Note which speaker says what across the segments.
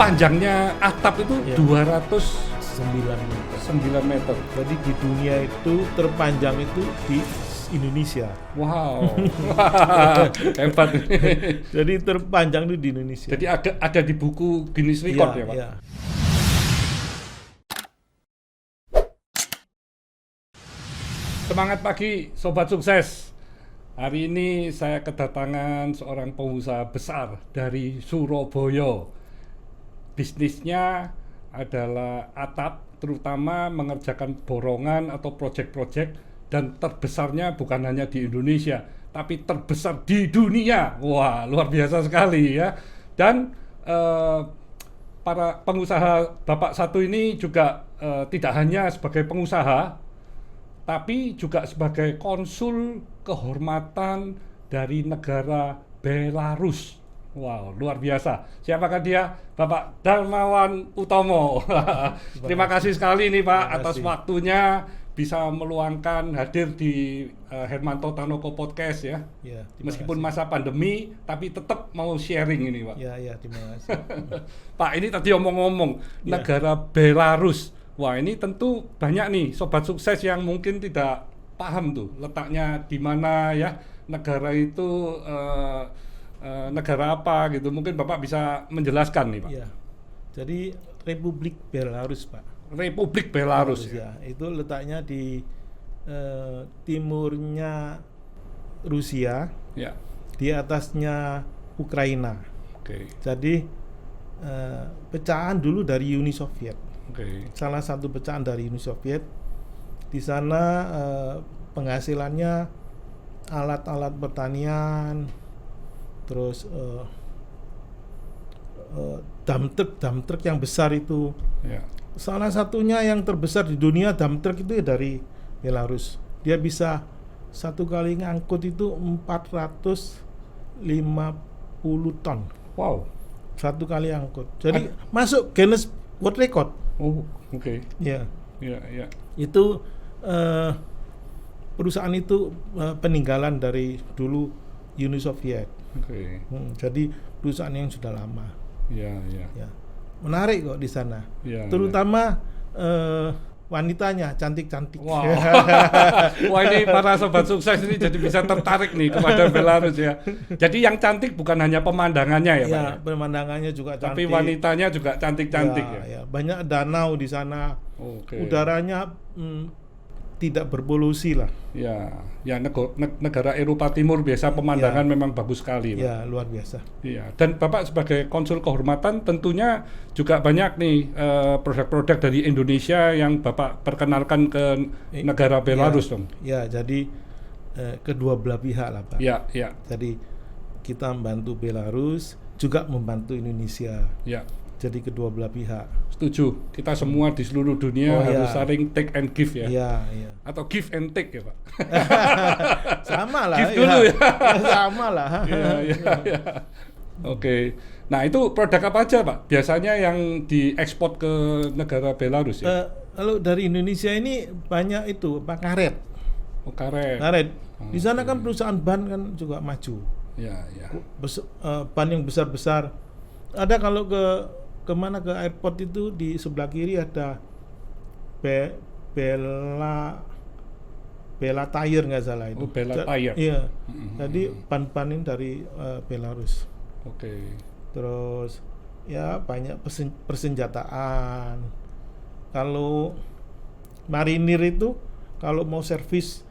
Speaker 1: panjangnya atap itu
Speaker 2: Ya.
Speaker 1: 209 meter.
Speaker 2: Jadi di dunia itu terpanjang itu di Indonesia.
Speaker 1: Wow. Hebat.
Speaker 2: Jadi terpanjang itu di Indonesia.
Speaker 1: Jadi ada di buku Guinness Record ya, Pak?
Speaker 2: Iya.
Speaker 1: Semangat pagi Sobat Sukses. Hari ini saya kedatangan seorang pengusaha besar dari Surabaya. Bisnisnya adalah atap, terutama mengerjakan borongan atau proyek-proyek, dan terbesarnya bukan hanya di Indonesia, tapi terbesar di dunia. Wah, luar biasa sekali ya. Dan para pengusaha Bapak satu ini juga tidak hanya sebagai pengusaha, tapi juga sebagai konsul kehormatan dari negara Belarus. Wow, luar biasa. Siapakah dia? Bapak Darmawan Utomo. Terima kasih sekali nih Pak atas waktunya bisa meluangkan hadir di Hermanto Tanoko Podcast ya.
Speaker 2: Ya,
Speaker 1: Meskipun masa pandemi, tapi tetap mau sharing ini Pak.
Speaker 2: Ya, terima kasih.
Speaker 1: Pak, ini tadi omong-omong negara Belarus. Wah, ini tentu banyak nih Sobat Sukses yang mungkin tidak paham tuh letaknya di mana ya negara itu. Negara apa gitu, mungkin Bapak bisa menjelaskan nih Pak.
Speaker 2: Ya. Jadi Republik Belarus, Pak.
Speaker 1: Republik Belarus
Speaker 2: ya. Itu letaknya di timurnya Rusia,
Speaker 1: ya.
Speaker 2: Di atasnya Ukraina.
Speaker 1: Oke.
Speaker 2: Jadi pecahan dulu dari Uni Soviet.
Speaker 1: Oke.
Speaker 2: Salah satu pecahan dari Uni Soviet. Di sana penghasilannya alat-alat pertanian, terus dump truck yang besar itu.
Speaker 1: Ya.
Speaker 2: Salah satunya yang terbesar di dunia dump truck itu dari Belarus. Dia bisa satu kali ngangkut itu 450 ton.
Speaker 1: Wow.
Speaker 2: Satu kali angkut. Jadi masuk Guinness World Record.
Speaker 1: Oh, oke.
Speaker 2: Ya.
Speaker 1: Ya.
Speaker 2: Itu perusahaan itu peninggalan dari dulu Uni Soviet.
Speaker 1: Oke.
Speaker 2: Jadi perusahaan yang sudah lama.
Speaker 1: Ya.
Speaker 2: Ya. Menarik kok di sana.
Speaker 1: Ya,
Speaker 2: Terutama wanitanya cantik-cantik.
Speaker 1: Wow. Wah, ini para Sobat Sukses ini jadi bisa tertarik nih kepada Belarus ya. Jadi yang cantik bukan hanya pemandangannya ya Pak?
Speaker 2: Ya, pemandangannya juga cantik.
Speaker 1: Tapi wanitanya juga cantik-cantik ya.
Speaker 2: Banyak danau di sana.
Speaker 1: Oke.
Speaker 2: Udaranya tidak berpolusi lah.
Speaker 1: Ya negara Eropa Timur biasa pemandangan memang bagus sekali Pak.
Speaker 2: Ya, luar biasa.
Speaker 1: Iya, dan Bapak sebagai konsul kehormatan tentunya juga banyak nih produk-produk dari Indonesia yang Bapak perkenalkan ke negara Belarus dong.
Speaker 2: Ya, jadi kedua belah pihak lah Pak.
Speaker 1: Ya.
Speaker 2: Jadi kita membantu Belarus, juga membantu Indonesia.
Speaker 1: Ya.
Speaker 2: Jadi kedua belah pihak.
Speaker 1: Setuju. Kita semua di seluruh dunia harus saling take and give ya.
Speaker 2: Iya.
Speaker 1: Atau give and take ya Pak.
Speaker 2: Sama lah.
Speaker 1: Give dulu ya.
Speaker 2: Sama lah.
Speaker 1: Iya. Oke. Nah itu produk apa aja Pak? Biasanya yang diekspor ke negara Belarus ya?
Speaker 2: Kalau dari Indonesia ini banyak itu karet.
Speaker 1: Oh, karet.
Speaker 2: Di sana kan perusahaan ban kan juga maju.
Speaker 1: Ya.
Speaker 2: Ban yang besar-besar. Ada kalau kemana ke airport itu di sebelah kiri ada Bela Tire nggak salah itu.
Speaker 1: Oh, Bela Tire.
Speaker 2: Iya. Jadi ban-ban ini dari Belarus.
Speaker 1: Oke.
Speaker 2: Terus ya banyak persenjataan. Kalau marinir itu kalau mau servis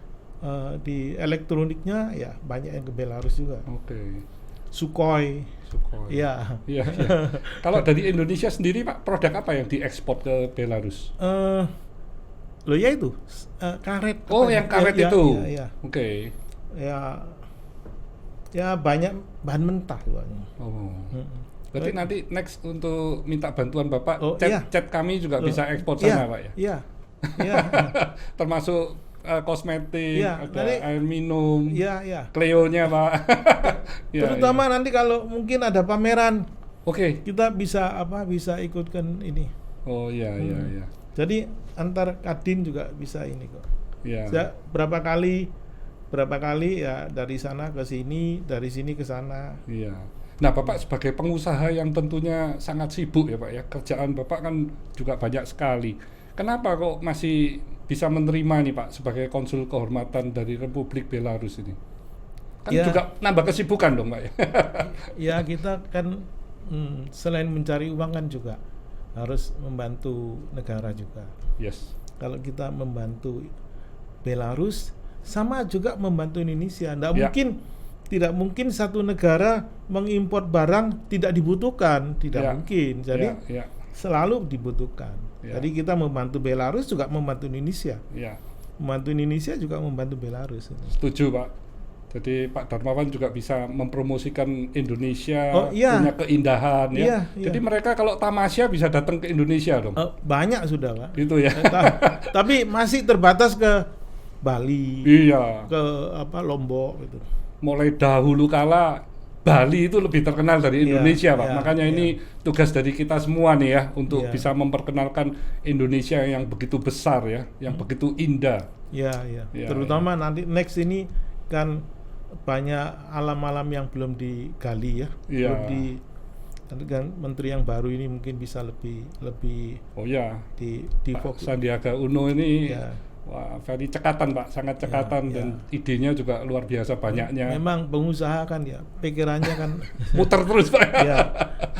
Speaker 2: di elektroniknya ya banyak yang ke Belarus juga.
Speaker 1: Oke.
Speaker 2: Sukhoi. Iya.
Speaker 1: Kalau dari Indonesia sendiri Pak, produk apa yang diekspor ke Belarus?
Speaker 2: Loh ya itu karet.
Speaker 1: Oh, yang karet itu.
Speaker 2: Iya.
Speaker 1: Oke.
Speaker 2: Ya banyak bahan mentah soalnya.
Speaker 1: Oh. Berarti nanti next untuk minta bantuan Bapak, chat kami juga bisa ekspor sana Pak ya?
Speaker 2: Iya.
Speaker 1: Termasuk kosmetik, ada
Speaker 2: nanti,
Speaker 1: air minum,
Speaker 2: Cleo-nya
Speaker 1: Pak.
Speaker 2: Terutama nanti kalau mungkin ada pameran, kita bisa ikutkan ini.
Speaker 1: Oh iya.
Speaker 2: Jadi antar Kadin juga bisa ini kok.
Speaker 1: Iya.
Speaker 2: Berapa kali ya dari sana ke sini, dari sini ke sana.
Speaker 1: Iya. Nah, Bapak sebagai pengusaha yang tentunya sangat sibuk ya Pak ya, kerjaan Bapak kan juga banyak sekali. Kenapa kok masih bisa menerima nih Pak sebagai konsul kehormatan dari Republik Belarus ini? Kan
Speaker 2: Ya.
Speaker 1: juga nambah kesibukan dong Pak ya.
Speaker 2: Ya kita kan selain mencari uang kan juga harus membantu negara juga.
Speaker 1: Yes.
Speaker 2: Kalau kita membantu Belarus sama juga membantu Indonesia.
Speaker 1: Ya.
Speaker 2: Tidak mungkin satu negara mengimpor barang tidak dibutuhkan, tidak
Speaker 1: Ya.
Speaker 2: mungkin. Jadi
Speaker 1: Ya,
Speaker 2: selalu dibutuhkan.
Speaker 1: Ya.
Speaker 2: Jadi kita membantu Belarus juga membantu Indonesia.
Speaker 1: ya.
Speaker 2: Membantu Indonesia juga membantu Belarus.
Speaker 1: Setuju Pak. Jadi Pak Darmawan juga bisa mempromosikan Indonesia,
Speaker 2: Oh, iya.
Speaker 1: punya keindahan ya.
Speaker 2: Iya, iya.
Speaker 1: Jadi mereka kalau tamasya bisa datang ke Indonesia dong.
Speaker 2: Banyak sudah, Pak.
Speaker 1: Itu ya.
Speaker 2: Tapi masih terbatas ke Bali,
Speaker 1: Iya.
Speaker 2: ke Lombok gitu.
Speaker 1: Mulai dahulu kala Bali itu lebih terkenal dari
Speaker 2: Iya,
Speaker 1: Indonesia Pak.
Speaker 2: iya,
Speaker 1: Makanya
Speaker 2: iya.
Speaker 1: ini tugas dari kita semua nih ya untuk
Speaker 2: Iya.
Speaker 1: bisa memperkenalkan Indonesia yang begitu besar ya, yang begitu indah.
Speaker 2: Ya, ya.
Speaker 1: Iya,
Speaker 2: Terutama nanti next ini kan banyak alam-alam yang belum digali ya.
Speaker 1: Iya.
Speaker 2: Belum di nanti kan menteri yang baru ini mungkin bisa lebih
Speaker 1: Oh ya,
Speaker 2: di
Speaker 1: Pak
Speaker 2: fokus.
Speaker 1: Sandiaga Uno ini
Speaker 2: Ya.
Speaker 1: wah, very cekatan Pak, sangat cekatan
Speaker 2: Ya,
Speaker 1: dan
Speaker 2: ya.
Speaker 1: idenya juga luar biasa banyaknya.
Speaker 2: Memang pengusaha kan ya pikirannya kan
Speaker 1: Muter terus Pak.
Speaker 2: ya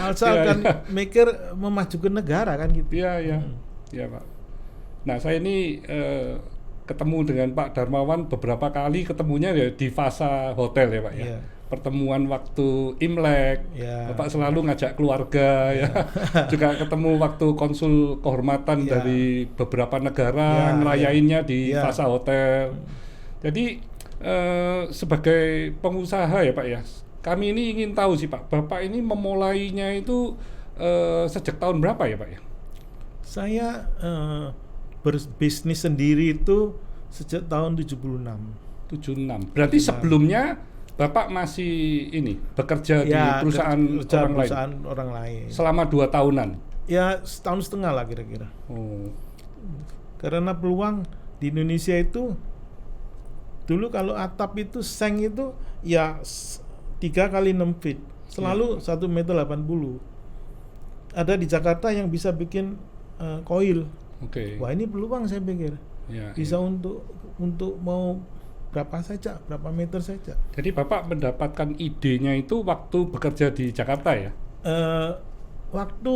Speaker 2: asal
Speaker 1: Ya,
Speaker 2: kan
Speaker 1: ya.
Speaker 2: mikir memajukan negara kan gitu.
Speaker 1: Iya, iya. Iya, Pak. Nah, saya ini ketemu dengan Pak Darmawan beberapa kali ketemunya ya di Fasa Hotel ya, Pak ya.
Speaker 2: Iya.
Speaker 1: Pertemuan waktu Imlek.
Speaker 2: Ya.
Speaker 1: Bapak selalu ngajak keluarga ya. Juga ketemu waktu konsul kehormatan
Speaker 2: Ya.
Speaker 1: dari beberapa negara
Speaker 2: Ya,
Speaker 1: ngerayainnya di
Speaker 2: ya.
Speaker 1: Fasa Hotel. Jadi sebagai pengusaha ya, Pak ya. Kami ini ingin tahu sih, Pak. Bapak ini memulainya itu sejak tahun berapa ya, Pak ya?
Speaker 2: Saya berbisnis sendiri itu sejak tahun 76.
Speaker 1: 76. Berarti sebelumnya Bapak masih ini bekerja di perusahaan
Speaker 2: kerja
Speaker 1: orang
Speaker 2: perusahaan
Speaker 1: lain
Speaker 2: orang lain.
Speaker 1: selama 2 tahunan.
Speaker 2: Ya setahun setengah lah kira-kira.
Speaker 1: Oh,
Speaker 2: Karena peluang di Indonesia itu dulu kalau atap itu seng itu ya 3 kali 6 feet, selalu 1,80 m. Ada di Jakarta yang bisa bikin koil.
Speaker 1: oke.
Speaker 2: Wah ini peluang saya pikir.
Speaker 1: Ya,
Speaker 2: Bisa
Speaker 1: ya.
Speaker 2: untuk mau berapa meter saja.
Speaker 1: Jadi Bapak mendapatkan idenya itu waktu bekerja di Jakarta ya?
Speaker 2: Waktu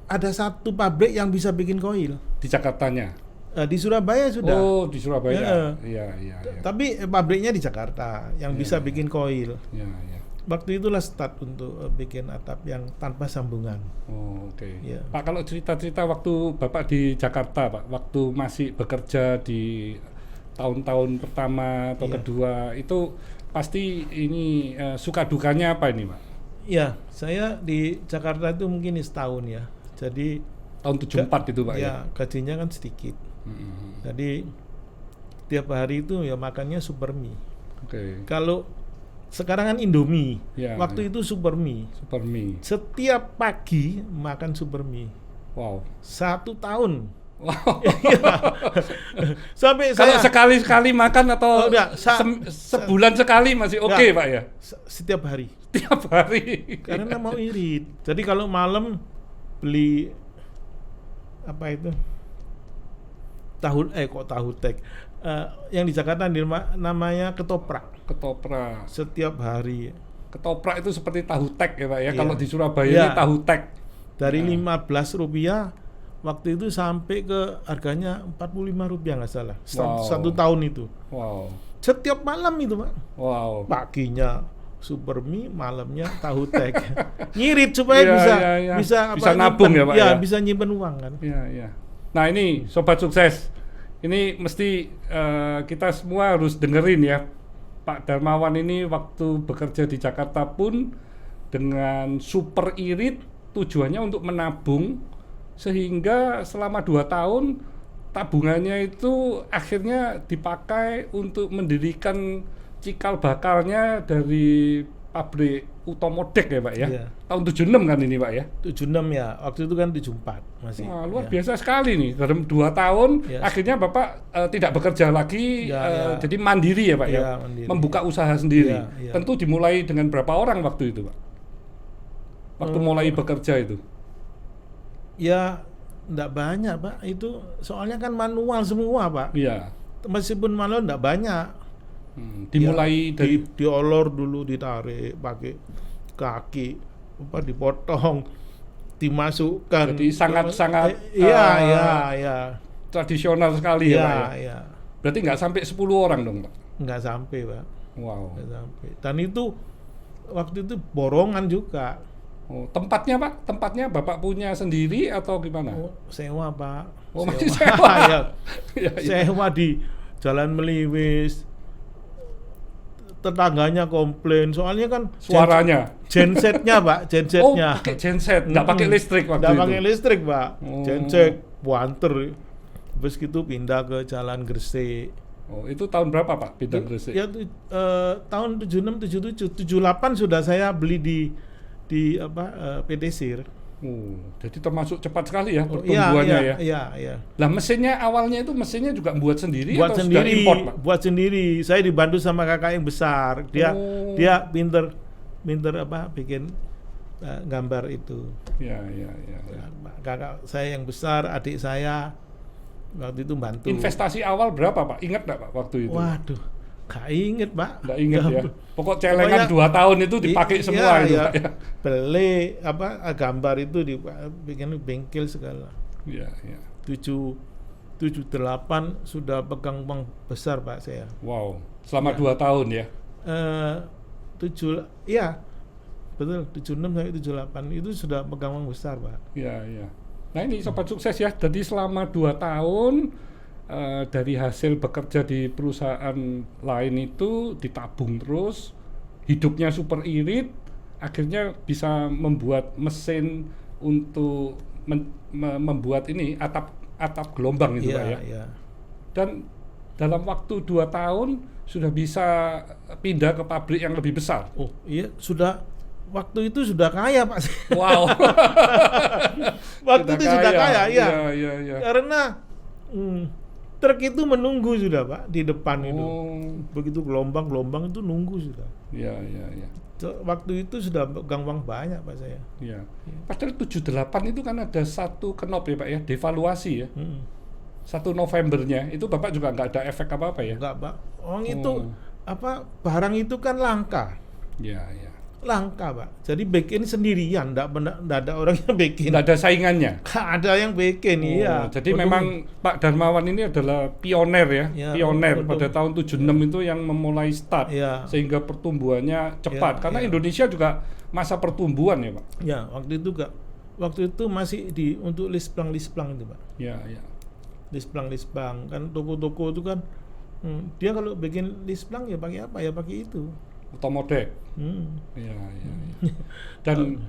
Speaker 2: ada satu pabrik yang bisa bikin koil
Speaker 1: Di Jakartanya.
Speaker 2: di Surabaya sudah.
Speaker 1: Oh, di Surabaya.
Speaker 2: Ya.
Speaker 1: Iya, iya, iya.
Speaker 2: Tapi pabriknya di Jakarta yang
Speaker 1: Ya,
Speaker 2: bisa
Speaker 1: ya.
Speaker 2: bikin koil.
Speaker 1: Ya, ya.
Speaker 2: Waktu itulah start untuk bikin atap yang tanpa sambungan.
Speaker 1: Oh, oke.
Speaker 2: Ya.
Speaker 1: Pak, kalau cerita-cerita waktu Bapak di Jakarta, Pak, waktu masih bekerja di tahun-tahun pertama atau
Speaker 2: Iya.
Speaker 1: kedua, itu pasti ini suka dukanya apa ini, Pak?
Speaker 2: Ya, saya di Jakarta itu mungkin setahun ya. Jadi
Speaker 1: Tahun 74 itu, Pak ya?
Speaker 2: ya gajinya kan sedikit.
Speaker 1: Mm-mm.
Speaker 2: Jadi tiap hari itu ya makannya super mie.
Speaker 1: Oke.
Speaker 2: Kalau sekarang kan Indomie,
Speaker 1: Ya,
Speaker 2: waktu
Speaker 1: ya.
Speaker 2: itu super mie.
Speaker 1: Super mie.
Speaker 2: Setiap pagi makan super mie.
Speaker 1: Wow.
Speaker 2: 1 tahun.
Speaker 1: Wow.
Speaker 2: Sampai
Speaker 1: Kalau
Speaker 2: saya
Speaker 1: sekali-sekali makan atau
Speaker 2: Oh, enggak.
Speaker 1: sebulan sekali masih oke,
Speaker 2: Enggak.
Speaker 1: Pak ya?
Speaker 2: setiap hari.
Speaker 1: Tiap hari.
Speaker 2: Karena mau irit. Jadi kalau malam beli apa itu? Tahu tek. Yang di Jakarta namanya ketoprak.
Speaker 1: Ketoprak.
Speaker 2: Setiap hari.
Speaker 1: Ketoprak itu seperti tahu tek ya, Pak ya?
Speaker 2: Iya.
Speaker 1: Kalau di Surabaya
Speaker 2: Iya.
Speaker 1: ini tahu tek.
Speaker 2: Dari
Speaker 1: Ya.
Speaker 2: Rp15 waktu itu sampai ke harganya Rp45 nggak salah.
Speaker 1: Wow.
Speaker 2: Satu tahun itu.
Speaker 1: Wow.
Speaker 2: Setiap malam itu, Pak.
Speaker 1: Wow.
Speaker 2: Paginya super mie, malamnya tahu tek. Ngirit supaya
Speaker 1: Iya,
Speaker 2: bisa
Speaker 1: iya, iya.
Speaker 2: bisa
Speaker 1: Bisa nabung ya, Pak, ya?
Speaker 2: bisa nyimpen uang kan.
Speaker 1: Iya, iya. Nah ini Sobat Sukses, ini mesti kita semua harus dengerin ya. Pak Darmawan ini waktu bekerja di Jakarta pun dengan super irit tujuannya untuk menabung, sehingga selama 2 tahun tabungannya itu akhirnya dipakai untuk mendirikan cikal bakalnya dari pabrik Utomodek ya Pak ya.
Speaker 2: Iya.
Speaker 1: Tahun 76 kan ini Pak ya.
Speaker 2: 76 ya, waktu itu kan 74 masih.
Speaker 1: Wah, luar
Speaker 2: Ya.
Speaker 1: biasa sekali nih. Dalam 2 tahun
Speaker 2: Ya.
Speaker 1: akhirnya Bapak tidak bekerja lagi,
Speaker 2: Ya, ya.
Speaker 1: jadi mandiri ya Pak ya.
Speaker 2: Ya, mandiri.
Speaker 1: Membuka usaha sendiri.
Speaker 2: Ya, ya.
Speaker 1: Tentu dimulai dengan berapa orang waktu itu Pak? Waktu mulai bekerja itu.
Speaker 2: Ya enggak banyak Pak, itu soalnya kan manual semua Pak.
Speaker 1: Iya.
Speaker 2: Meskipun manual enggak banyak.
Speaker 1: Dimulai
Speaker 2: Ya,
Speaker 1: dari
Speaker 2: diolor dulu, ditarik pakai kaki, apa dipotong, dimasukkan.
Speaker 1: Jadi sangat-sangat
Speaker 2: iya.
Speaker 1: tradisional sekali ya Pak ya.
Speaker 2: Iya.
Speaker 1: Berarti nggak sampai 10 orang dong Pak?
Speaker 2: Enggak sampai Pak,
Speaker 1: Wow.
Speaker 2: enggak sampai. Dan itu waktu itu borongan juga.
Speaker 1: Oh, tempatnya Pak? Tempatnya Bapak punya sendiri atau gimana?
Speaker 2: Oh, sewa Pak.
Speaker 1: Oh, masih sewa.
Speaker 2: Ya.
Speaker 1: Ya, ya.
Speaker 2: Sewa di Jalan Meliwis. Tetangganya komplain, soalnya kan
Speaker 1: Suaranya.
Speaker 2: gensetnya Pak,
Speaker 1: Oh,
Speaker 2: gensetnya.
Speaker 1: pakai genset, nggak pakai listrik waktu
Speaker 2: Nggak
Speaker 1: itu.
Speaker 2: pakai listrik Pak,
Speaker 1: Oh.
Speaker 2: genset, buanter. Terus gitu pindah ke Jalan Gresik.
Speaker 1: Oh, itu tahun berapa Pak pindah Gresik?
Speaker 2: Ya tahun 76, 77, 78 sudah saya beli di PT Sir.
Speaker 1: Jadi termasuk cepat sekali ya
Speaker 2: Oh,
Speaker 1: pertumbuhannya ya.
Speaker 2: Iya.
Speaker 1: Lah mesinnya awalnya itu mesinnya juga buat sendiri
Speaker 2: Buat
Speaker 1: atau
Speaker 2: sendiri,
Speaker 1: sudah import Pak?
Speaker 2: buat sendiri. Saya dibantu sama kakak yang besar. Dia
Speaker 1: Oh.
Speaker 2: pinter bikin gambar itu.
Speaker 1: Ya.
Speaker 2: Kakak saya yang besar, adik saya waktu itu bantu.
Speaker 1: Investasi awal berapa Pak? Ingat nggak Pak waktu itu?
Speaker 2: Waduh, gak inget Pak.
Speaker 1: Nggak ingat ya.
Speaker 2: Gak-
Speaker 1: Pokok celengan
Speaker 2: Pokoknya-
Speaker 1: 2 tahun itu dipakai semua itu
Speaker 2: iya.
Speaker 1: Pak ya.
Speaker 2: Beli gambar itu bikin bengkel segala.
Speaker 1: Iya.
Speaker 2: 78 sudah pegang uang besar Pak saya.
Speaker 1: Wow. Selama
Speaker 2: Ya.
Speaker 1: 2 tahun ya.
Speaker 2: 7 iya. Betul, 76 sampai 78 itu sudah pegang uang besar Pak.
Speaker 1: Iya. Nah ini sobat sukses ya. Jadi selama 2 tahun dari hasil bekerja di perusahaan lain itu ditabung terus, hidupnya super irit, akhirnya bisa membuat mesin untuk membuat ini atap gelombang itu Pak ya.
Speaker 2: Iya.
Speaker 1: Dan dalam waktu 2 tahun sudah bisa pindah ke pabrik yang lebih besar.
Speaker 2: Oh, iya sudah waktu itu sudah kaya Pak.
Speaker 1: Wow.
Speaker 2: Waktu itu sudah kaya, iya.
Speaker 1: Iya.
Speaker 2: Karena truk itu menunggu sudah Pak di depan itu.
Speaker 1: Oh.
Speaker 2: Begitu gelombang itu nunggu sudah.
Speaker 1: Iya.
Speaker 2: Waktu itu sudah pegang uang banyak Pak saya.
Speaker 1: Iya. Padahal 78 itu kan ada satu kenop ya Pak ya, devaluasi ya. 1 Novembernya itu Bapak juga nggak ada efek apa-apa ya?
Speaker 2: Enggak Pak. Itu barang itu kan langka.
Speaker 1: Iya.
Speaker 2: Langka Pak. Jadi bikin sendirian, enggak ada orang yang bikin.
Speaker 1: Nggak ada saingannya.
Speaker 2: Nggak ada yang bikin, iya.
Speaker 1: Jadi memang Pak Darmawan ini adalah pioner ya,
Speaker 2: Ya,
Speaker 1: pioner
Speaker 2: betul.
Speaker 1: pada tahun 76 itu yang memulai start
Speaker 2: Ya.
Speaker 1: sehingga pertumbuhannya cepat.
Speaker 2: Ya,
Speaker 1: Karena
Speaker 2: ya.
Speaker 1: Indonesia juga masa pertumbuhan ya Pak.
Speaker 2: Ya, waktu itu masih untuk lisplang itu Pak.
Speaker 1: Iya.
Speaker 2: Lisplang kan toko-toko itu kan dia kalau bikin lisplang ya pakai apa? Ya pakai itu.
Speaker 1: Utomodek. Iya. Dan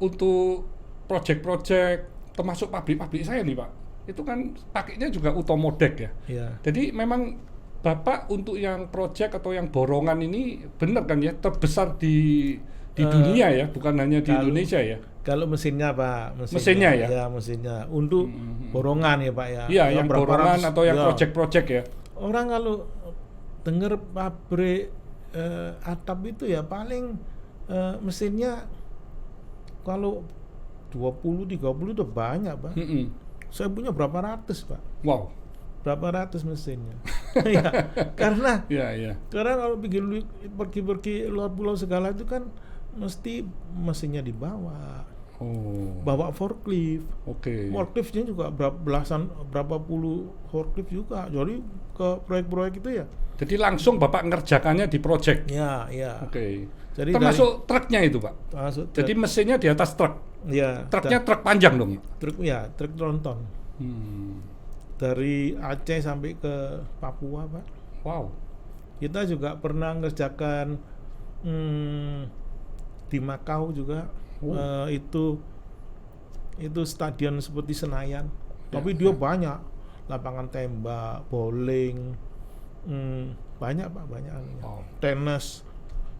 Speaker 1: untuk proyek-proyek termasuk pabrik-pabrik saya nih Pak, itu kan pakainya juga Utomodek ya.
Speaker 2: Ya.
Speaker 1: Jadi memang Bapak untuk yang proyek atau yang borongan ini benar kan ya terbesar di dunia ya, bukan hanya di Indonesia ya.
Speaker 2: Kalau mesinnya Pak,
Speaker 1: Mesinnya ya?
Speaker 2: Ya, mesinnya. Untuk borongan ya Pak ya.
Speaker 1: Iya,
Speaker 2: Ya,
Speaker 1: yang
Speaker 2: berapa
Speaker 1: borongan
Speaker 2: ratus-
Speaker 1: atau yang
Speaker 2: ya.
Speaker 1: proyek-proyek ya.
Speaker 2: Orang kalau dengar pabrik atap itu ya paling mesinnya kalau 20-30 itu banyak Pak. Saya punya berapa ratus Pak.
Speaker 1: Wow.
Speaker 2: Berapa ratus mesinnya. Ya, karena
Speaker 1: Iya.
Speaker 2: kalau pergi luar pulau segala itu kan mesti mesinnya dibawa.
Speaker 1: Oh.
Speaker 2: Bawa forklift.
Speaker 1: Oke.
Speaker 2: Forkliftnya juga berapa puluh forklift juga. Jadi ke proyek-proyek itu ya.
Speaker 1: Jadi langsung Bapak ngerjakannya di proyek.
Speaker 2: Ya.
Speaker 1: Oke.
Speaker 2: Jadi
Speaker 1: Termasuk truknya itu Pak.
Speaker 2: masuk
Speaker 1: Jadi mesinnya di atas truk.
Speaker 2: ya,
Speaker 1: Truknya truk panjang dong.
Speaker 2: truk tronton. Dari Aceh sampai ke Papua, Pak.
Speaker 1: Wow.
Speaker 2: Kita juga pernah ngerjakan di Makau juga. Itu stadion seperti Senayan. Tapi dia banyak lapangan tembak, bowling, banyak Pak, banyak.
Speaker 1: Wow.
Speaker 2: Tenis.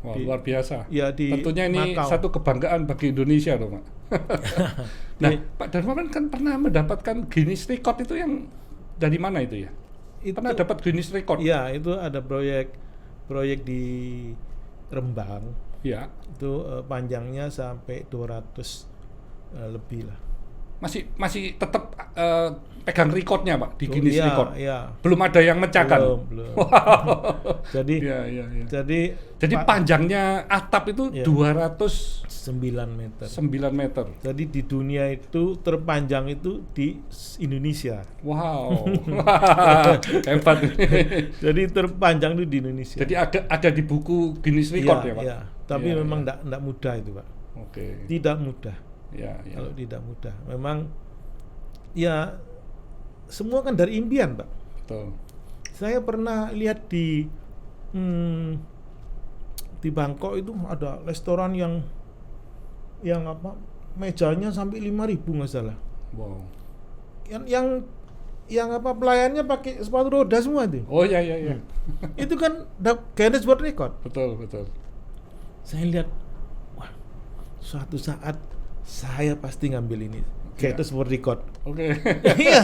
Speaker 1: Wah, luar biasa.
Speaker 2: Ya di
Speaker 1: Tentunya ini
Speaker 2: Makau.
Speaker 1: satu kebanggaan bagi Indonesia loh, Pak. Nah,
Speaker 2: Di-
Speaker 1: Pak Darmawan kan pernah mendapatkan Guinness Record itu yang dari mana itu ya?
Speaker 2: itu,
Speaker 1: Pernah dapat Guinness Record?
Speaker 2: ya itu ada proyek di Rembang.
Speaker 1: Ya.
Speaker 2: Itu panjangnya sampai 200 lebih lah.
Speaker 1: Masih tetap pegang recordnya, Pak, di Guinness
Speaker 2: Iya,
Speaker 1: Record.
Speaker 2: iya.
Speaker 1: Belum ada yang mecahkan.
Speaker 2: Belum.
Speaker 1: Wow.
Speaker 2: Jadi
Speaker 1: Iya, iya, iya.
Speaker 2: jadi
Speaker 1: Panjangnya atap itu
Speaker 2: Iya.
Speaker 1: 209
Speaker 2: 9 meter.
Speaker 1: meter.
Speaker 2: Jadi di dunia itu terpanjang itu di Indonesia.
Speaker 1: Wow. Hebat.
Speaker 2: Jadi terpanjang itu di Indonesia.
Speaker 1: Jadi ada di buku Guinness Record ya, Pak?
Speaker 2: Iya. Tapi
Speaker 1: Iya,
Speaker 2: memang
Speaker 1: iya.
Speaker 2: enggak mudah itu, Pak.
Speaker 1: Oke.
Speaker 2: Tidak mudah.
Speaker 1: Ya, ya.
Speaker 2: Kalau tidak mudah. Memang ya semua kan dari impian, Pak.
Speaker 1: Betul.
Speaker 2: Saya pernah lihat di Bangkok itu ada restoran yang apa mejanya sampai 5.000 nggak salah.
Speaker 1: Wow.
Speaker 2: Yang apa pelayannya pakai sepatu roda semua itu.
Speaker 1: Oh ya, ya, ya.
Speaker 2: Itu kan Guinness World Record.
Speaker 1: Betul, betul.
Speaker 2: Saya lihat, wah, suatu saat saya pasti ngambil ini Guinness World Record.
Speaker 1: Oke.
Speaker 2: Iya.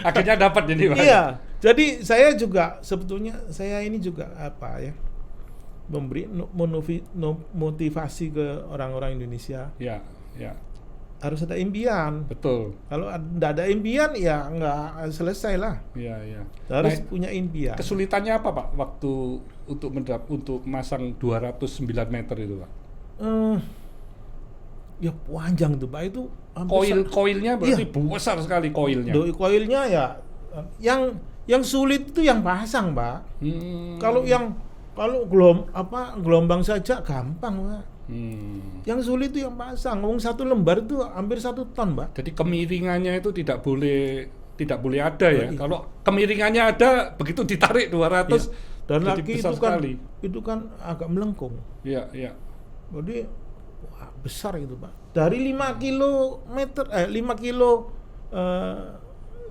Speaker 1: Akhirnya dapat jadi, Pak.
Speaker 2: Iya. Jadi saya juga sebetulnya saya ini juga apa ya memberi motivasi ke orang-orang Indonesia.
Speaker 1: Ya, ya.
Speaker 2: Harus ada impian.
Speaker 1: Betul.
Speaker 2: Kalau tidak ada impian ya nggak selesai lah.
Speaker 1: Ya, ya.
Speaker 2: Harus
Speaker 1: Nah,
Speaker 2: punya impian.
Speaker 1: kesulitannya apa, Pak, waktu untuk masang 209 meter itu, Pak?
Speaker 2: Ya panjang tuh Pak, itu hampir
Speaker 1: Koilnya berarti
Speaker 2: Iya.
Speaker 1: besar sekali koilnya.
Speaker 2: koilnya ya yang sulit itu yang pasang, Pak. Kalau gelombang saja gampang, Pak. Yang sulit itu yang pasang. Ngomong satu lembar itu hampir 1 ton, Pak.
Speaker 1: Jadi kemiringannya itu tidak boleh ada ya.
Speaker 2: Iya.
Speaker 1: Kalau kemiringannya ada, begitu ditarik 200
Speaker 2: Dan
Speaker 1: jadi
Speaker 2: lagi
Speaker 1: besar sekali.
Speaker 2: itu kan agak melengkung.
Speaker 1: Iya, iya.
Speaker 2: Jadi wah, besar itu, Pak. Dari 5 kilometer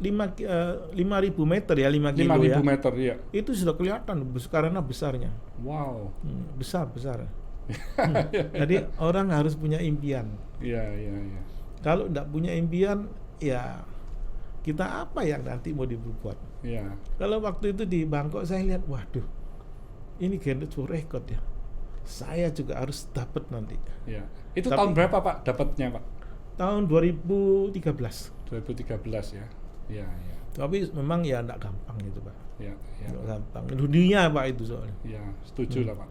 Speaker 2: 5.000 meter ya, 5 kilo
Speaker 1: 5.000
Speaker 2: ya.
Speaker 1: meter, iya.
Speaker 2: Itu sudah kelihatan karena besarnya.
Speaker 1: Wow.
Speaker 2: Besar. Jadi orang harus punya impian.
Speaker 1: Iya, iya, iya.
Speaker 2: Kalau tidak punya impian, ya kita apa yang nanti mau dibuat.
Speaker 1: Iya.
Speaker 2: Kalau waktu itu di Bangkok saya lihat, waduh, ini Guinness World Record ya. Saya juga harus dapat nanti.
Speaker 1: Iya. Itu
Speaker 2: Tapi-
Speaker 1: tahun berapa, Pak, dapatnya, Pak?
Speaker 2: Tahun 2013.
Speaker 1: 2013 ya. Iya, iya.
Speaker 2: Tapi memang ya tidak gampang gitu, Pak.
Speaker 1: Iya, iya.
Speaker 2: Nggak gampang. Dunia, Pak, itu soalnya.
Speaker 1: Iya, setuju lah, Pak.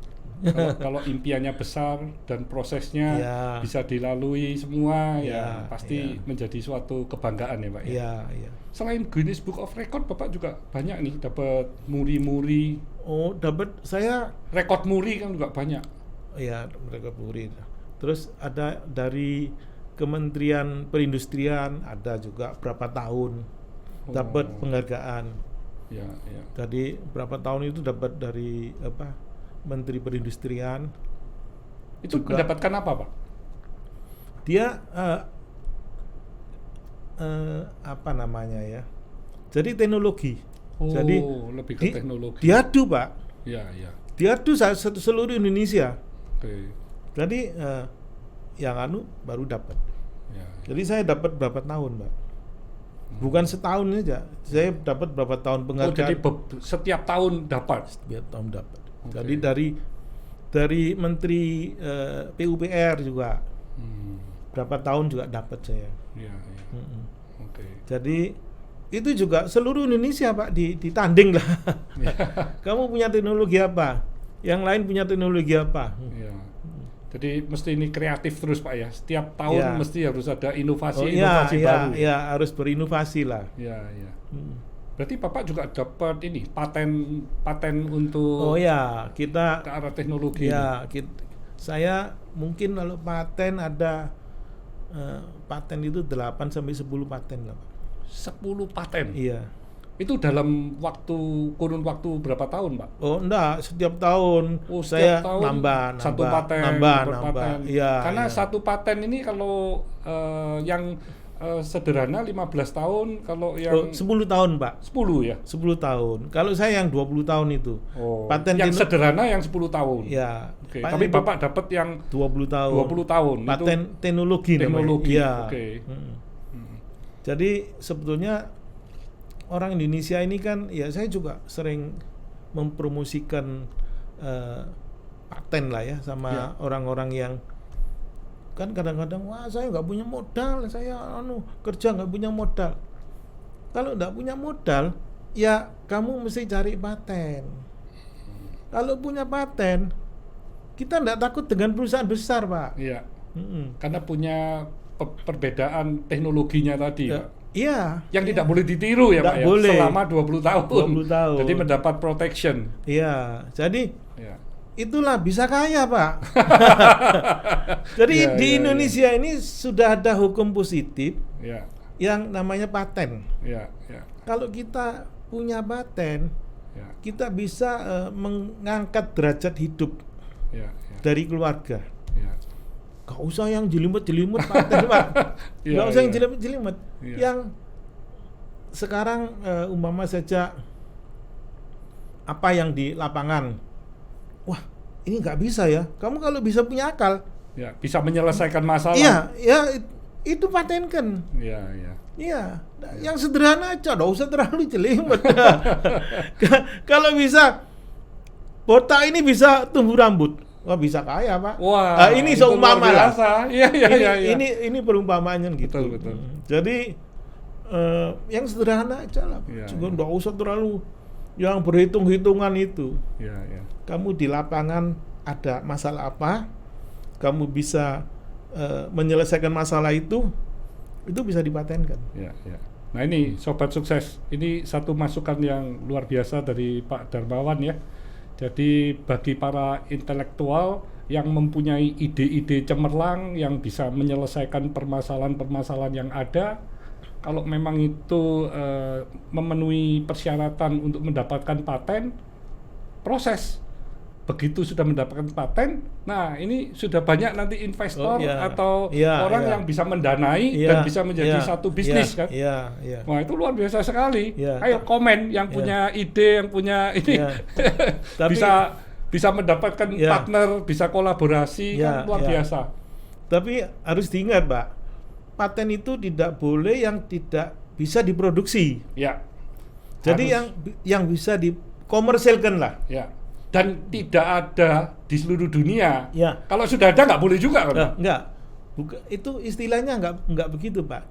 Speaker 1: Kalau impiannya besar dan prosesnya
Speaker 2: Iya.
Speaker 1: bisa dilalui semua,
Speaker 2: Iya,
Speaker 1: ya pasti
Speaker 2: iya.
Speaker 1: menjadi suatu kebanggaan ya, Pak. Ya.
Speaker 2: Iya.
Speaker 1: Selain Guinness Book of Record, Bapak juga banyak nih dapat muri-muri,
Speaker 2: Oh, dapat saya
Speaker 1: rekor muri kan juga banyak.
Speaker 2: ya mereka puri. Terus ada dari Kementerian Perindustrian ada juga berapa tahun dapat
Speaker 1: Oh.
Speaker 2: penghargaan.
Speaker 1: Ya, ya.
Speaker 2: Tadi berapa tahun itu dapat dari apa Menteri Perindustrian.
Speaker 1: Itu
Speaker 2: Juga-
Speaker 1: mendapatkan apa, Pak?
Speaker 2: Dia apa namanya ya? Jadi teknologi.
Speaker 1: Oh,
Speaker 2: Jadi
Speaker 1: lebih ke teknologi.
Speaker 2: diadu, Pak.
Speaker 1: Ya, ya.
Speaker 2: Diadu seluruh Indonesia.
Speaker 1: Oke.
Speaker 2: Jadi yang baru dapat.
Speaker 1: Ya, ya.
Speaker 2: Jadi saya dapat berapa tahun, Pak? Bukan setahun aja. Saya dapat berapa tahun
Speaker 1: Oh,
Speaker 2: penghargaan.
Speaker 1: jadi setiap tahun dapat.
Speaker 2: Setiap tahun dapat.
Speaker 1: Oke.
Speaker 2: Jadi dari Menteri PUPR juga berapa tahun juga dapat saya.
Speaker 1: Ya, ya.
Speaker 2: Mm-mm.
Speaker 1: Oke.
Speaker 2: Jadi itu juga seluruh Indonesia, Pak, ditanding lah.
Speaker 1: Ya.
Speaker 2: Kamu punya teknologi apa? Yang lain punya teknologi apa?
Speaker 1: Ya. Jadi mesti ini kreatif terus, Pak, ya. Setiap tahun
Speaker 2: Ya.
Speaker 1: mesti harus ada
Speaker 2: Oh,
Speaker 1: inovasi baru.
Speaker 2: ya harus berinovasi lah.
Speaker 1: Ya, ya.
Speaker 2: Hmm.
Speaker 1: Berarti Bapak juga dapat ini paten untuk
Speaker 2: Oh ya, kita
Speaker 1: ke arah teknologi.
Speaker 2: ya saya mungkin kalau paten ada paten itu 8 sampai 10 paten lah, Pak.
Speaker 1: 10 paten.
Speaker 2: Iya.
Speaker 1: Itu dalam kurun waktu berapa tahun, Pak?
Speaker 2: Oh, enggak, setiap tahun
Speaker 1: Oh,
Speaker 2: saya
Speaker 1: setiap tahun
Speaker 2: nambah
Speaker 1: satu paten,
Speaker 2: nambah.
Speaker 1: berpaten.
Speaker 2: Iya.
Speaker 1: Karena
Speaker 2: iya.
Speaker 1: satu paten ini kalau yang sederhana 15 tahun, kalau
Speaker 2: Oh,
Speaker 1: yang
Speaker 2: 10 tahun, Pak.
Speaker 1: 10 ya.
Speaker 2: 10 tahun. Kalau saya yang 20 tahun itu.
Speaker 1: Oh,
Speaker 2: Paten
Speaker 1: yang
Speaker 2: tekno-
Speaker 1: sederhana yang 10 tahun.
Speaker 2: Ya.
Speaker 1: Oke,
Speaker 2: paten
Speaker 1: tapi
Speaker 2: itu
Speaker 1: Bapak dapat yang
Speaker 2: 20 tahun.
Speaker 1: 20 tahun.
Speaker 2: Paten teknologi namanya.
Speaker 1: teknologi.
Speaker 2: Iya.
Speaker 1: Oke.
Speaker 2: Mm.
Speaker 1: Hmm.
Speaker 2: Jadi sebetulnya orang Indonesia ini kan, ya saya juga sering mempromosikan paten lah ya sama
Speaker 1: Ya.
Speaker 2: orang-orang yang kan kadang-kadang, wah saya nggak punya modal, saya kerja nggak punya modal. Kalau nggak punya modal, ya kamu mesti cari paten. Kalau punya paten, kita nggak takut dengan perusahaan besar, Pak.
Speaker 1: Iya.
Speaker 2: Mm-mm.
Speaker 1: Karena punya perbedaan teknologinya tadi,
Speaker 2: Ya,
Speaker 1: Pak.
Speaker 2: iya.
Speaker 1: Yang tidak boleh ditiru ya,
Speaker 2: Tidak
Speaker 1: Pak ya.
Speaker 2: boleh.
Speaker 1: Selama 20 tahun.
Speaker 2: 20 tahun.
Speaker 1: Jadi mendapat protection.
Speaker 2: Iya. Jadi
Speaker 1: Ya.
Speaker 2: itulah bisa kaya, Pak. Jadi
Speaker 1: Ya,
Speaker 2: di
Speaker 1: ya,
Speaker 2: Indonesia ini sudah ada hukum positif
Speaker 1: Ya.
Speaker 2: yang namanya paten.
Speaker 1: Ya, ya.
Speaker 2: Kalau kita punya paten,
Speaker 1: Ya.
Speaker 2: kita bisa mengangkat derajat hidup
Speaker 1: Ya, ya.
Speaker 2: dari keluarga.
Speaker 1: Ya.
Speaker 2: Gak usah yang jelimet-jelimet paten, Pak.
Speaker 1: Iya,
Speaker 2: Gak usah yang
Speaker 1: iya.
Speaker 2: jelimet-jelimet.
Speaker 1: Iya.
Speaker 2: Yang sekarang umpama saja apa yang di lapangan, wah ini nggak bisa ya. Kamu kalau bisa punya akal,
Speaker 1: Ya, bisa menyelesaikan masalah.
Speaker 2: iya, ya itu patenkan.
Speaker 1: Iya, iya.
Speaker 2: Iya, yang sederhana aja, nggak usah terlalu jelimet. Kalau bisa, botak ini bisa tumbuh rambut, wah bisa kaya, Pak.
Speaker 1: Wah,
Speaker 2: Ini
Speaker 1: itu luar
Speaker 2: seumpama lah.
Speaker 1: biasa. Iya, iya,
Speaker 2: ini,
Speaker 1: iya, iya.
Speaker 2: ini perumpamaannya gitu.
Speaker 1: Betul, betul.
Speaker 2: Jadi yang sederhana aja lah,
Speaker 1: Iya,
Speaker 2: juga
Speaker 1: iya.
Speaker 2: nggak usah terlalu yang berhitung-hitungan itu.
Speaker 1: Iya, iya.
Speaker 2: Kamu di lapangan ada masalah apa, kamu bisa menyelesaikan masalah itu bisa dipatenkan.
Speaker 1: Ya, ya. Nah ini Sobat Sukses, ini satu masukan yang luar biasa dari Pak Darmawan ya. Jadi bagi para intelektual yang mempunyai ide-ide cemerlang yang bisa menyelesaikan permasalahan-permasalahan yang ada, kalau memang itu memenuhi persyaratan untuk mendapatkan paten, proses. Begitu sudah mendapatkan paten, nah ini sudah banyak nanti investor
Speaker 2: iya.
Speaker 1: atau
Speaker 2: Iya,
Speaker 1: orang
Speaker 2: iya.
Speaker 1: yang bisa mendanai
Speaker 2: Iya,
Speaker 1: dan bisa menjadi
Speaker 2: iya,
Speaker 1: satu bisnis
Speaker 2: iya,
Speaker 1: kan.
Speaker 2: Iya, iya.
Speaker 1: Wah itu luar biasa sekali.
Speaker 2: Iya.
Speaker 1: Ayo komen yang
Speaker 2: Iya.
Speaker 1: punya ide, yang punya ini
Speaker 2: Iya. Tapi-
Speaker 1: bisa mendapatkan
Speaker 2: Iya.
Speaker 1: partner, bisa kolaborasi
Speaker 2: Iya,
Speaker 1: kan luar
Speaker 2: iya.
Speaker 1: biasa.
Speaker 2: Tapi harus diingat, Pak, paten itu tidak boleh yang tidak bisa diproduksi.
Speaker 1: Ya.
Speaker 2: Jadi
Speaker 1: Harus.
Speaker 2: yang bisa dikomersilkan lah.
Speaker 1: Ya. Dan tidak ada di seluruh dunia.
Speaker 2: Ya.
Speaker 1: Kalau sudah ada nggak boleh juga kan? Pak?
Speaker 2: Enggak. Itu istilahnya enggak begitu, Pak.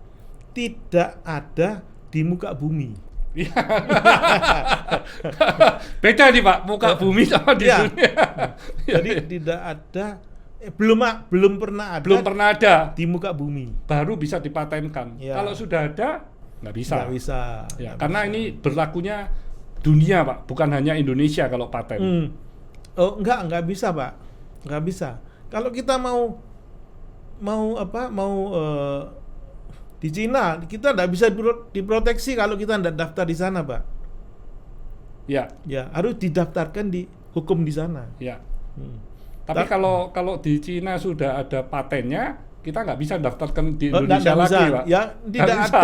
Speaker 2: Tidak ada di muka bumi.
Speaker 1: Iya. Beda nih Pak, muka bumi sama di
Speaker 2: Iya.
Speaker 1: dunia.
Speaker 2: Jadi tidak ada belum pernah ada
Speaker 1: Belum pernah ada,
Speaker 2: di muka bumi.
Speaker 1: baru bisa dipatenkan.
Speaker 2: Iya.
Speaker 1: Kalau sudah ada, nggak bisa.
Speaker 2: Nggak bisa.
Speaker 1: Ya,
Speaker 2: Nggak
Speaker 1: karena
Speaker 2: bisa.
Speaker 1: ini berlakunya dunia Pak, bukan hanya Indonesia kalau paten.
Speaker 2: Oh, enggak bisa, Pak. Enggak bisa. Kalau kita mau di Cina, kita enggak bisa diproteksi kalau kita enggak daftar di sana, Pak.
Speaker 1: Ya,
Speaker 2: Ya, harus didaftarkan di hukum di sana.
Speaker 1: ya.
Speaker 2: Hmm.
Speaker 1: Tapi
Speaker 2: Ta-
Speaker 1: kalau di Cina sudah ada patennya, kita nggak bisa daftarkan di
Speaker 2: Oh,
Speaker 1: Indonesia
Speaker 2: enggak
Speaker 1: lagi,
Speaker 2: bisa.
Speaker 1: Pak.
Speaker 2: Ya,
Speaker 1: Nggak bisa.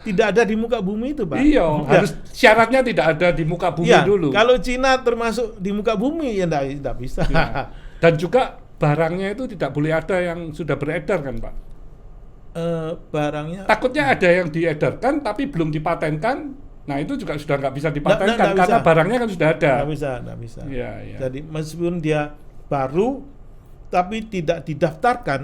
Speaker 2: tidak ada di muka bumi itu, Pak.
Speaker 1: Iya,
Speaker 2: Ya.
Speaker 1: harus syaratnya tidak ada di muka bumi
Speaker 2: Ya,
Speaker 1: dulu.
Speaker 2: kalau Cina termasuk di muka bumi ya enggak bisa.
Speaker 1: Ya. Dan juga barangnya itu tidak boleh ada yang sudah beredar kan, Pak?
Speaker 2: Barangnya
Speaker 1: Takutnya ada yang diedarkan tapi belum dipatenkan. Nah, itu juga sudah nggak bisa dipatenkan
Speaker 2: nggak
Speaker 1: karena
Speaker 2: bisa.
Speaker 1: barangnya kan sudah ada.
Speaker 2: enggak bisa.
Speaker 1: Iya, iya.
Speaker 2: Jadi meskipun dia baru tapi tidak didaftarkan,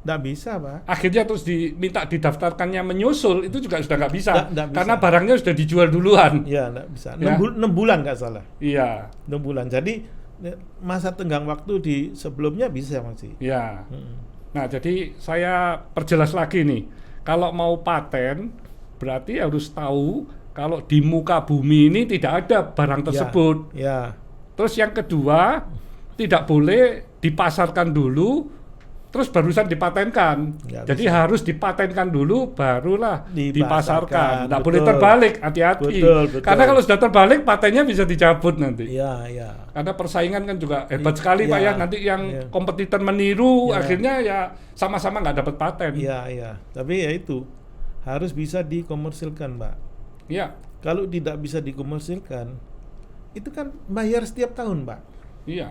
Speaker 2: enggak bisa, Pak.
Speaker 1: Akhirnya terus diminta didaftarkannya menyusul, itu juga sudah nggak bisa.
Speaker 2: Nggak bisa.
Speaker 1: Karena barangnya sudah dijual duluan.
Speaker 2: Ya, enggak bisa.
Speaker 1: Ya.
Speaker 2: 6 bulan nggak salah.
Speaker 1: Iya,
Speaker 2: 6 bulan. Jadi masa tenggang waktu di sebelumnya bisa masih.
Speaker 1: iya.
Speaker 2: Hmm.
Speaker 1: Nah, jadi saya perjelas lagi nih. Kalau mau paten, berarti harus tahu kalau di muka bumi ini tidak ada barang tersebut.
Speaker 2: Ya.
Speaker 1: Terus yang kedua, tidak boleh dipasarkan dulu, terus barusan dipatenkan.
Speaker 2: Nggak
Speaker 1: Jadi
Speaker 2: bisa.
Speaker 1: harus dipatenkan dulu, barulah
Speaker 2: Dipasarkan,
Speaker 1: dipasarkan. Tidak
Speaker 2: betul.
Speaker 1: boleh terbalik, hati-hati.
Speaker 2: Betul, betul.
Speaker 1: Karena kalau sudah terbalik, patennya bisa dicabut nanti.
Speaker 2: Iya, iya.
Speaker 1: Karena persaingan kan juga hebat sekali Pak
Speaker 2: Iya,
Speaker 1: ya. Nanti yang
Speaker 2: iya.
Speaker 1: kompetitor meniru,
Speaker 2: Iya.
Speaker 1: akhirnya ya sama-sama nggak dapat paten.
Speaker 2: Iya, iya. Tapi ya itu harus bisa dikomersilkan, Pak.
Speaker 1: Iya,
Speaker 2: Kalau tidak bisa dikomersilkan, itu kan bayar setiap tahun, Pak.
Speaker 1: iya.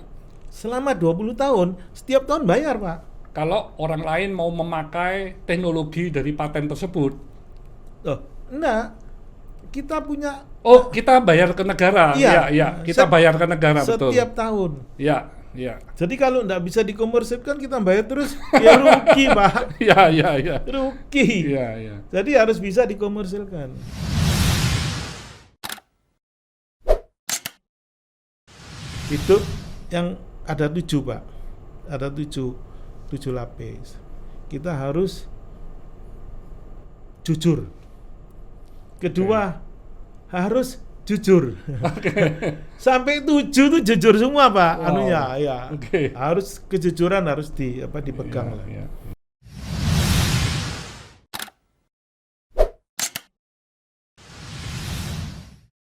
Speaker 2: Selama 20 tahun, setiap tahun bayar, Pak.
Speaker 1: Kalau orang lain mau memakai teknologi dari paten tersebut,
Speaker 2: Loh, enggak. Kita punya
Speaker 1: oh, kita bayar ke negara.
Speaker 2: Iya.
Speaker 1: Iya. Kita bayar ke negara, betul.
Speaker 2: setiap tahun.
Speaker 1: Iya, iya.
Speaker 2: Jadi kalau enggak bisa dikomersilkan, kita bayar terus, ya rugi, Pak.
Speaker 1: Iya, iya, iya.
Speaker 2: Rugi.
Speaker 1: Iya, iya.
Speaker 2: Jadi harus bisa dikomersilkan. Itu yang ada 7, Pak. Ada 7 lapis. Kita harus jujur. Kedua, harus jujur. Sampai 7 tuh jujur semua, Pak.
Speaker 1: Wow.
Speaker 2: Anunya, ya.
Speaker 1: Oke.
Speaker 2: Harus kejujuran harus dipegang
Speaker 1: Iya,
Speaker 2: lah.
Speaker 1: iya.